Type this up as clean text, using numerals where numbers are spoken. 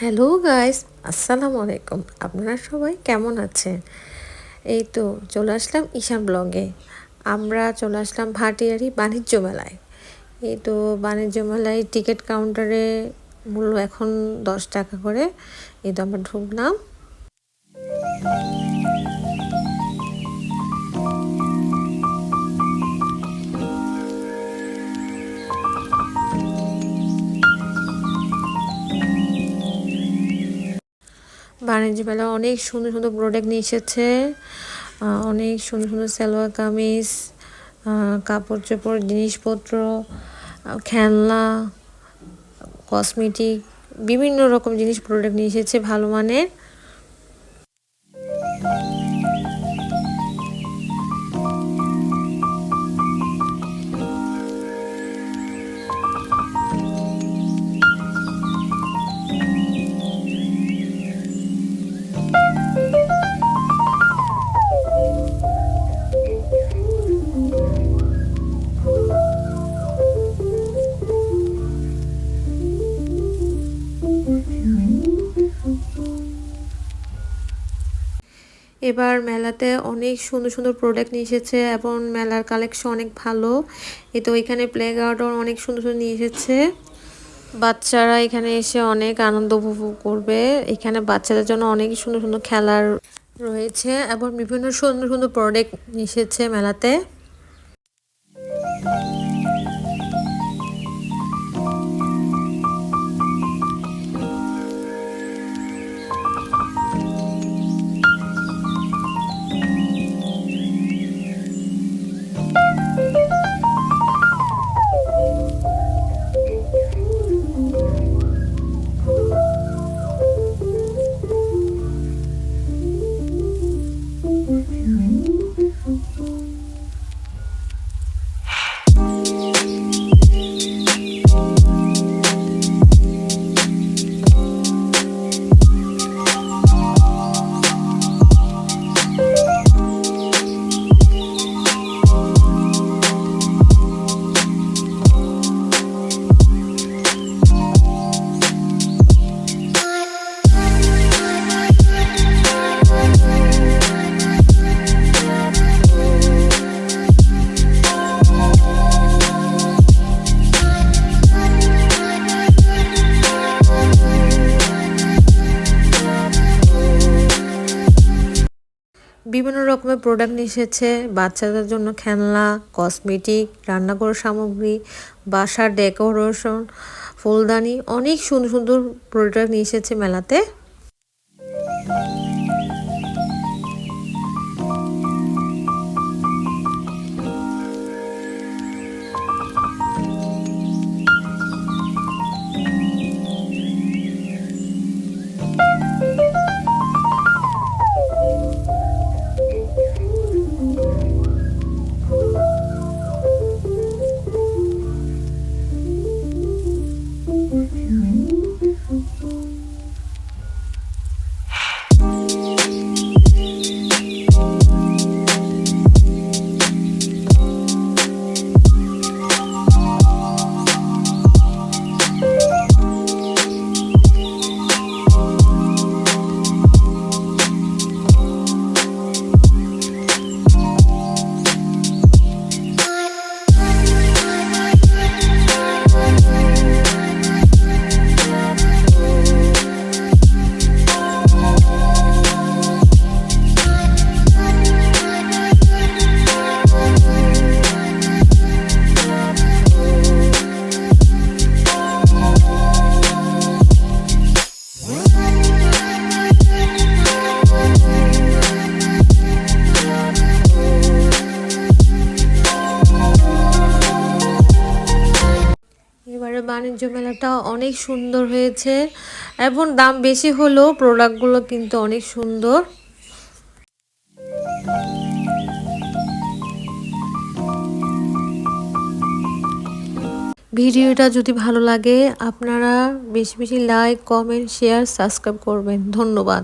Hello guys, আসসালামু আলাইকুম। আপনারা সবাই কেমন আছেন? এই তো চলে আসলাম ঈশান ব্লগে। আমরা চলে আসলাম ভাটিয়ারি বাণিজ্য মেলায়। এই তো বাণিজ্য মেলায় টিকিট কাউন্টারে মূল্য এখন 10 টাকা করে। এই তো আমরা ঢুকলাম। বাণিজ্য মেলা অনেক সুন্দর সুন্দর প্রোডাক্ট নিয়ে এসেছে। অনেক সুন্দর সুন্দর সালোয়ার কামিজ, কাপড় চোপড়, জিনিসপত্র, খেলনা, কসমেটিক, বিভিন্ন রকম জিনিস প্রোডাক্ট নিয়ে এসেছে ভালো মানের। এবার মেলাতে অনেক সুন্দর সুন্দর প্রোডাক্ট নিয়ে এসেছে এবং মেলার কালেকশন অনেক ভালো। তো এখানে প্লে গার্ডেন অনেক সুন্দর সুন্দর নিয়ে এসেছে। বাচ্চারা এখানে এসে অনেক আনন্দ উপভোগ করবে। এখানে বাচ্চাদের জন্য অনেক সুন্দর সুন্দর খেলার রয়েছে এবং বিভিন্ন সুন্দর সুন্দর প্রোডাক্ট নিয়ে এসেছে মেলাতে। বিভিন্ন রকমের প্রোডাক্ট নিয়ে এসেছে বাচ্চাদের জন্য, খেলনা, কসমেটিক, রান্নাঘর সামগ্রী, বাসার ডেকোরেশন, ফুলদানি, অনেক সুন্দর সুন্দর প্রোডাক্ট নিয়ে এসেছে মেলাতে। বাণিজ্য মেলাটা অনেক সুন্দর হয়েছে এবং দাম বেশি হলেও প্রোডাক্টগুলো কিন্তু অনেক সুন্দর। ভিডিওটা যদি ভালো লাগে আপনারা বেশি বেশি লাইক, কমেন্ট, শেয়ার, সাবস্ক্রাইব করবেন। ধন্যবাদ।